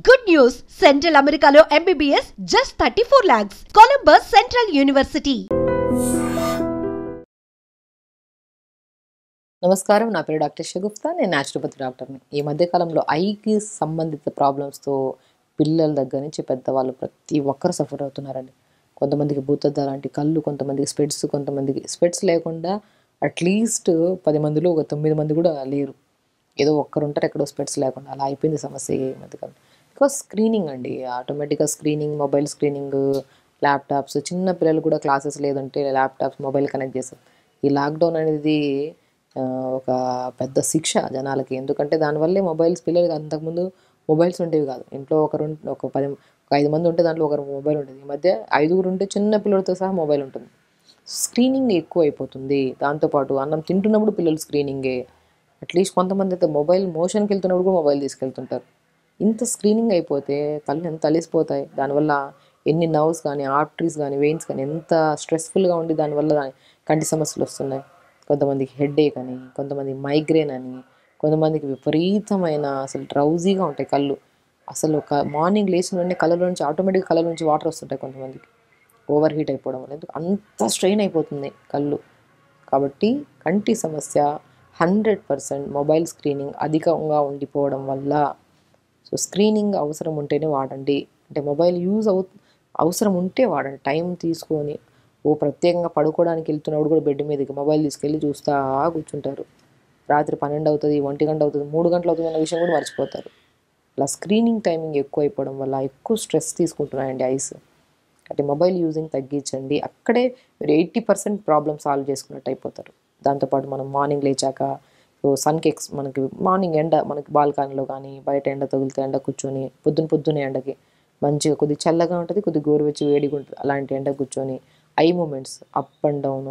Good news! Central Americano MBBS just 34 lakhs. Columbus Central University. నమస్కారం, నా పేరు doctor Shagufta. నేను న్యాచురోపతి డాక్టర్ని. ఈ మధ్యకాలంలో ఐకి సంబంధిత ప్రాబ్లమ్స్తో పిల్లల దగ్గర నుంచి పెద్దవాళ్ళు ప్రతి ఒక్కరు సఫర్ అవుతున్నారండి. కొంతమందికి భూతద్దాలు లాంటి కళ్ళు, కొంతమందికి స్పెట్స్, కొంతమందికి స్పెట్స్ లేకుండా అట్లీస్ట్ 10 మందిలో ఒక 9 మంది కూడా లేరు. ఏదో ఒక్కరు ఉంటారు ఎక్కడో స్పెట్స్ లేకుండా. అలా అయిపోయింది సమస్య ఈ మధ్యకాలం. బికాస్ స్క్రీనింగ్ అండి, ఆటోమేటిక్గా స్క్రీనింగ్, మొబైల్ స్క్రీనింగ్, ల్యాప్టాప్స్, చిన్న పిల్లలు కూడా క్లాసెస్ లేదంటే ల్యాప్టాప్స్, మొబైల్ కనెక్ట్ చేస్తారు. ఈ లాక్డౌన్ అనేది ఒక పెద్ద శిక్ష జనాలకి. ఎందుకంటే దానివల్లే మొబైల్స్ పిల్లలకి అంతకుముందు మొబైల్స్ ఉండేవి కాదు. ఇంట్లో ఒక 5 మంది ఉంటే దాంట్లో ఒకరు మొబైల్ ఉండేది. ఈ మధ్య 5గురు ఉంటే చిన్న పిల్లలతో సహా మొబైల్ ఉంటుంది. స్క్రీనింగ్ ఎక్కువ అయిపోతుంది. దాంతోపాటు అన్నం తింటున్నప్పుడు పిల్లలు స్క్రీనింగే. అట్లీస్ట్ కొంతమంది అయితే మొబైల్ మోషన్కి వెళ్తున్నప్పుడు కూడా మొబైల్ తీసుకెళ్తుంటారు. ఇంత స్క్రీనింగ్ అయిపోతే కళ్ళు ఎంత అలిసిపోతాయి. దానివల్ల ఎన్ని నర్వ్స్ కానీ, ఆర్టరీస్ కానీ, వెయిన్స్ కానీ ఎంత స్ట్రెస్ఫుల్గా ఉండి దానివల్ల కంటి సమస్యలు వస్తున్నాయి. కొంతమందికి హెడ్ఏక్ అని, కొంతమందికి మైగ్రేన్ అని, కొంతమందికి విపరీతమైన అసలు డ్రౌజీగా ఉంటాయి కళ్ళు. అసలు మార్నింగ్ లేచిన వెంటనే కళ్ళ నుంచి ఆటోమేటిక్గా కళ్ళ నుంచి వాటర్ వస్తుంటాయి కొంతమందికి, ఓవర్ హీట్ అయిపోవడం వల్ల. ఎందుకు అంత స్ట్రెయిన్ అయిపోతుంది కళ్ళు. కాబట్టి కంటి సమస్య 100% మొబైల్ స్క్రీనింగ్ అధికంగా ఉండిపోవడం వల్ల. సో స్క్రీనింగ్ అవసరం ఉంటేనే వాడండి. అంటే మొబైల్ అవసరం ఉంటే వాడండి. టైం తీసుకొని ప్రత్యేకంగా పడుకోవడానికి వెళ్తున్నప్పుడు కూడా బెడ్ మీదకి మొబైల్ తీసుకెళ్ళి చూస్తూ కూర్చుంటారు. రాత్రి 12 అవుతుంది, 1 గంట అవుతుంది, 3 గంటలు అవుతుంది అన్న విషయం కూడా మర్చిపోతారు. అలా స్క్రీనింగ్ టైమింగ్ ఎక్కువ అయిపోవడం వల్ల ఎక్కువ స్ట్రెస్ తీసుకుంటున్నాయండి ఐస్. అంటే మొబైల్ యూజింగ్ తగ్గించండి. అక్కడే మీరు 80% ప్రాబ్లమ్ సాల్వ్ చేసుకున్నట్టు అయిపోతారు. దాంతోపాటు మనం మార్నింగ్ లేచాక సన్కి మనకి మార్నింగ్ ఎండ మనకి బాల్కనీలో కానీ బయట ఎండ తగిలితే ఎండ కూర్చొని పొద్దున్నే ఎండకి మంచిగా కొద్దిగా చల్లగా ఉంటుంది, కొద్దిగా గోరువెచ్చి వేడిగా ఉంటుంది. అలాంటి ఎండ కూర్చొని eye movements up and down.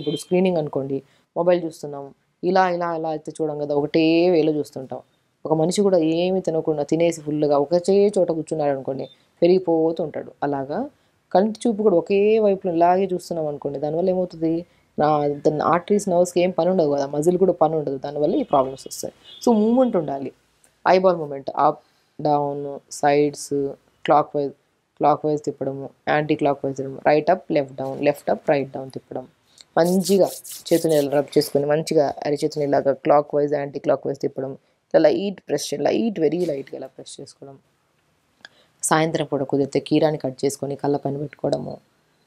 ఇప్పుడు స్క్రీనింగ్ అనుకోండి, మొబైల్ చూస్తున్నాం, ఇలా ఇలా ఇలా అయితే చూడం కదా, ఒకటే వేలో చూస్తుంటాం. ఒక మనిషి కూడా ఏమి తినకుండా తినేసి ఫుల్గా ఒకటే చోట కూర్చున్నాడు అనుకోండి, పెరిగిపోతూ ఉంటాడు. అలాగా కంటి చూపు కూడా ఒకే వైపులో ఇలాగే చూస్తున్నాం అనుకోండి, దానివల్ల ఏమవుతుంది, ఆర్టరీస్, నర్వ్స్కి ఏం పని ఉండదు కదా, మజిల్ కూడా పని ఉండదు. దానివల్ల ఈ ప్రాబ్లమ్స్ వస్తాయి. సో మూమెంట్ ఉండాలి. Eyeball movement, up down, sides, clockwise తిప్పడము, యాంటీ క్లాక్ వైజ్ తిప్పడం, right up left down, left up right down తిప్పడం. మంచిగా చేతులు రబ్ చేసుకొని మంచిగా అరిచేతులు ఇలాగా clockwise, anticlockwise తిప్పడం. ఇలా వెరీ లైట్గా ఇలా ప్రెస్ చేసుకోవడం. సాయంత్రం పూట కుదిరితే కీరాని కట్ చేసుకొని కళ్ళ పైన పెట్టుకోవడము.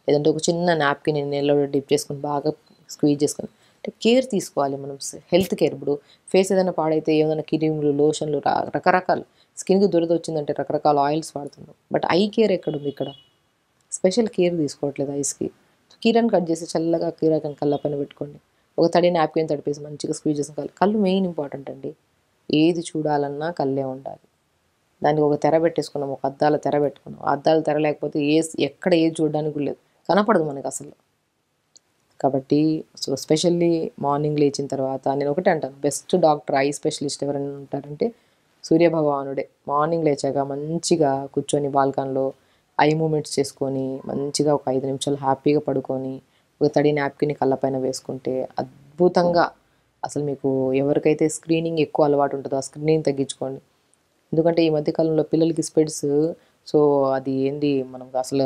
లేదంటే ఒక చిన్న నాప్కిన్ నీళ్ళలో డిప్ చేసుకొని బాగా స్క్వీజ్ చేసుకొని. అంటే కేర్ తీసుకోవాలి మనం, హెల్త్ కేర్. ఇప్పుడు ఫేస్ ఏదైనా పాడైతే ఏదైనా క్రీములు, లోషన్లు, రకరకాల స్కిన్కి దురద వచ్చిందంటే రకరకాల ఆయిల్స్ వాడుతున్నాం. బట్ ఐ కేర్ ఎక్కడుంది ఇక్కడ? స్పెషల్ కేర్ తీసుకోవట్లేదు ఐస్కి. కీరాని కట్ చేసి చల్లగా కీరాని కళ్ళ పైన పెట్టుకోండి. ఒక తడి నాప్కిన్ తడిపేసి మంచిగా స్క్వీజ్ చేసిన కళ్ళు మెయిన్ ఇంపార్టెంట్ అండి. ఏది చూడాలన్నా కళ్ళే ఉండాలి. దానికి ఒక తెర పెట్టేసుకున్నాం, ఒక అద్దాల తెర పెట్టుకున్నాం. అద్దాల తెర లేకపోతే ఎక్కడ ఏది చూడడానికి లేదు, కనపడదు మనకు అసలు. కాబట్టి సో స్పెషల్లీ మార్నింగ్ లేచిన తర్వాత నేను ఒకటే అంటాను, బెస్ట్ డాక్టర్, ఐ స్పెషలిస్ట్ ఎవరైనా ఉంటారంటే సూర్యభగవానుడే. మార్నింగ్ లేచాక మంచిగా కూర్చొని బాల్కన్లో ఐ మూమెంట్స్ చేసుకొని మంచిగా ఒక 5 నిమిషాలు హ్యాపీగా పడుకొని ఒక తడి నాప్కిన్ కళ్ళపైన వేసుకుంటే అద్భుతంగా అసలు మీకు ఎవరికైతే స్క్రీనింగ్ ఎక్కువ అలవాటు ఉంటుందో ఆ స్క్రీనింగ్ తగ్గించుకోండి. ఎందుకంటే ఈ మధ్యకాలంలో పిల్లలకి స్పెడ్స్, సో అది ఏంది మనకు అసలు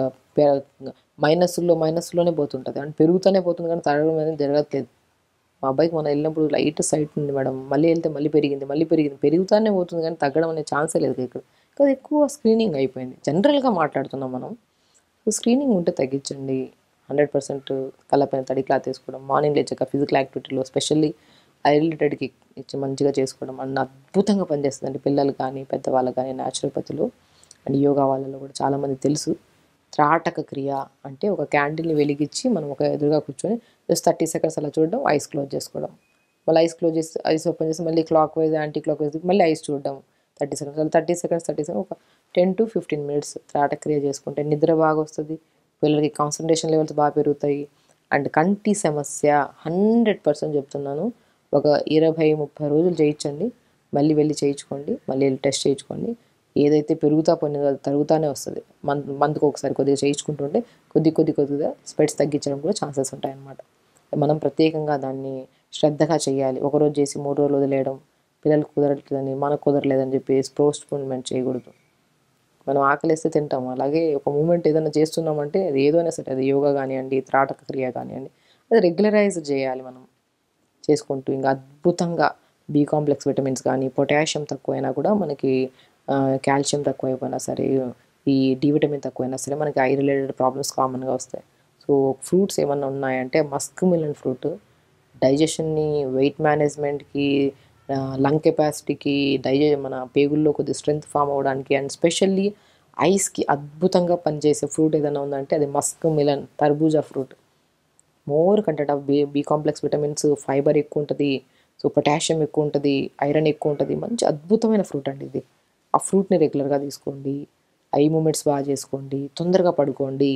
మైనస్లోనే పోతుంటుంది. అంటే పెరుగుతూనే పోతుంది కానీ తగ్గడం అనేది జరగట్లేదు. మా అబ్బాయికి మనం వెళ్ళినప్పుడు లైట్ సైట్ ఉంది మేడం, మళ్ళీ వెళ్తే మళ్ళీ పెరిగింది, పెరుగుతూనే పోతుంది కానీ తగ్గడం అనే ఛాన్సే లేదు ఇక్కడ. కదా ఎక్కువ స్క్రీనింగ్ అయిపోయింది. జనరల్గా మాట్లాడుతున్నాం మనం. స్క్రీనింగ్ ఉంటే తగ్గించండి. 100% కళ్ళపైన తడి క్లాత్ వేసుకోవడం, మార్నింగ్ లేచాక ఫిజికల్ యాక్టివిటీలో స్పెషల్లీ ఐ రిలేటెడ్కి ఇచ్చి మంచిగా చేసుకోవడం అన్న అద్భుతంగా పనిచేస్తుందండి పిల్లలు కానీ పెద్దవాళ్ళు కానీ. న్యాచురోపతిలో అండ్ యోగా వాళ్ళలో కూడా చాలామంది తెలుసు. త్రాటక క్రియ అంటే ఒక క్యాండిల్ని వెలిగించి మనం ఒక ఎదురుగా కూర్చొని జస్ట్ 30 సెకండ్స్ అలా చూడడం, ఐస్ క్లోజ్ చేసుకోవడం, మళ్ళీ ఐస్ క్లోజ్ చేసి ఐస్ ఓపెన్ చేసి మళ్ళీ clock wise, anti clock wise మళ్ళీ ఐస్ చూడడం 30 సెకండ్స్, అలా 30 సెకండ్స్ ఒక 10 to 15 minutes త్రాటక క్రియ చేసుకుంటే నిద్ర బాగా వస్తుంది, పిల్లలకి కాన్సన్ట్రేషన్ లెవెల్స్ బాగా పెరుగుతాయి. అండ్ కంటి సమస్య 100% చెప్తున్నాను, ఒక 20-30 రోజులు చేయించండి, మళ్ళీ వెళ్ళి చేయించుకోండి, మళ్ళీ వెళ్ళి టెస్ట్ చేయించుకోండి. ఏదైతే పోయినదో అది తరుగుతూనే వస్తుంది. మంత్కి ఒకసారి కొద్దిగా చేయించుకుంటుంటే కొద్దిగా స్పెట్స్ తగ్గించడం కూడా ఛాన్సెస్ ఉంటాయన్నమాట. మనం ప్రత్యేకంగా దాన్ని శ్రద్ధగా చేయాలి. ఒకరోజు చేసి 3 రోజులు వదిలేయడం, పిల్లలకు కుదరట్లేదని మనకు కుదరలేదని చెప్పి పోస్ట్పోన్మెంట్ చేయకూడదు. మనం ఆకలిస్తే తింటాము. అలాగే ఒక మూమెంట్ ఏదైనా చేస్తున్నామంటే అది ఏదైనా సరే, అది యోగా కానివ్వండి, త్రాటక క్రియ కానివ్వండి, అది రెగ్యులరైజ్ చేయాలి మనం చేసుకుంటూ. ఇంకా అద్భుతంగా బి కాంప్లెక్స్ విటమిన్స్ కానీ, పొటాషియం తక్కువైనా కూడా మనకి కాల్షియం తక్కువైపోయినా సరే, ఈ డి విటమిన్ తక్కువైనా సరే మనకి ఐ రిలేటెడ్ ప్రాబ్లమ్స్ కామన్గా వస్తాయి. సో ఫ్రూట్స్ ఏమన్నా ఉన్నాయంటే మస్క్ మిలన్ ఫ్రూట్ డైజెషన్ని, వెయిట్ మేనేజ్మెంట్కి, లంగ్ కెపాసిటీకి, మన పేగుల్లో కొద్దిగా స్ట్రెంగ్త్ ఫామ్ అవ్వడానికి, అండ్ స్పెషల్లీ ఐస్కి అద్భుతంగా పనిచేసే ఫ్రూట్ ఏదైనా ఉందంటే అది మస్క్ మిలన్, తర్బూజా fruit. More content of B complex vitamins, fibre ఎక్కువ ఉంటుంది, సో పొటాషియం ఎక్కువ ఉంటుంది, ఐరన్ ఎక్కువ ఉంటుంది. మంచి అద్భుతమైన ఫ్రూట్ అండి ఇది. ఆ ఫ్రూట్ని రెగ్యులర్గా తీసుకోండి. ఐ మూమెంట్స్ బాగా చేసుకోండి, తొందరగా పడుకోండి.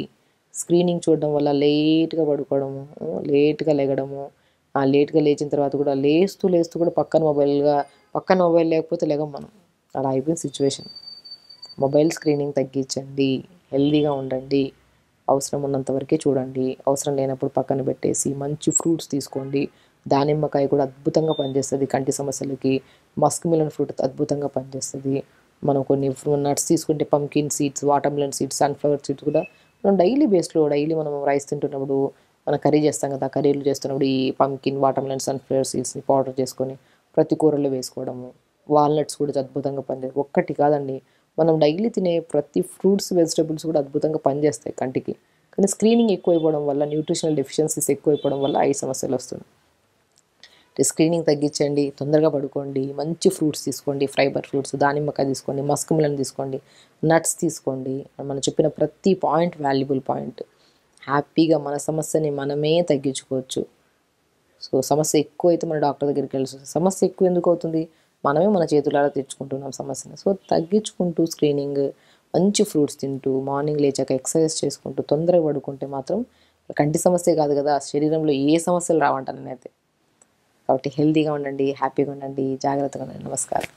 స్క్రీనింగ్ చూడడం వల్ల లేట్గా పడుకోవడము, లేట్గా లెగడము, లేట్గా లేచిన తర్వాత కూడా లేస్తూ కూడా పక్కన మొబైల్ లేకపోతే లెగం మనం. అలా అయిపోయిన సిచ్యువేషన్. మొబైల్ స్క్రీనింగ్ తగ్గించండి, హెల్దీగా ఉండండి, అవసరం ఉన్నంత వరకే చూడండి, అవసరం లేనప్పుడు పక్కన పెట్టేసి మంచి ఫ్రూట్స్ తీసుకోండి. దానిమ్మకాయ కూడా అద్భుతంగా పనిచేస్తుంది కంటి సమస్యలకి. మస్క్ మిలన్ ఫ్రూట్ అద్భుతంగా పనిచేస్తుంది. మనం కొన్ని నట్స్ తీసుకుంటే pumpkin seeds, water melon seeds, sunflower seeds కూడా మనం డైలీ మనం రైస్ తింటున్నప్పుడు మనం కర్రీ చేస్తాం కదా, కర్రీలు చేస్తున్నప్పుడు ఈ పంకిన్, వాటర్ మిలన్, సన్ఫ్లవర్ సీడ్స్ని పౌడర్ చేసుకొని ప్రతి కూరలో వేసుకోవడము. వాల్నట్స్ కూడా అద్భుతంగా పనిచేస్తాయి. ఒక్కటి కాదండి, మనం డైలీ తినే ప్రతి ఫ్రూట్స్, వెజిటబుల్స్ కూడా అద్భుతంగా పనిచేస్తాయి కంటికి. కానీ స్క్రీనింగ్ ఎక్కువైపోవడం వల్ల, న్యూట్రిషనల్ డెఫిషియన్సీస్ ఎక్కువైపోవడం వల్ల ఐ సమస్యలు వస్తుంది. స్క్రీనింగ్ తగ్గించండి, తొందరగా పడుకోండి, మంచి ఫ్రూట్స్ తీసుకోండి, ఫైబర్ ఫ్రూట్స్, దానిమ్మకాయ తీసుకోండి, మస్క్ మిలన్ తీసుకోండి, నట్స్ తీసుకోండి. మనం చెప్పిన ప్రతి పాయింట్ వాల్యుబుల్ పాయింట్. హ్యాపీగా మన సమస్యని మనమే తగ్గించుకోవచ్చు. సో సమస్య ఎక్కువ అయితే మన డాక్టర్ దగ్గరికి వెళ్ళాల్సి వస్తుంది. సమస్య ఎక్కువ ఎందుకు అవుతుంది? మనమే మన చేతులారా తెచ్చుకుంటున్నాం సమస్యని. సో తగ్గించుకుంటూ స్క్రీనింగ్, మంచి ఫ్రూట్స్ తింటూ, మార్నింగ్ లేచాక ఎక్సర్సైజ్ చేసుకుంటూ తొందరగా పడుకుంటే మాత్రం కంటి సమస్య కాదు కదా, శరీరంలో ఏ సమస్యలు రావంట నేనైతే. కాబట్టి హెల్తీగా ఉండండి, హ్యాపీగా ఉండండి, జాగ్రత్తగా ఉండండి. నమస్కారం.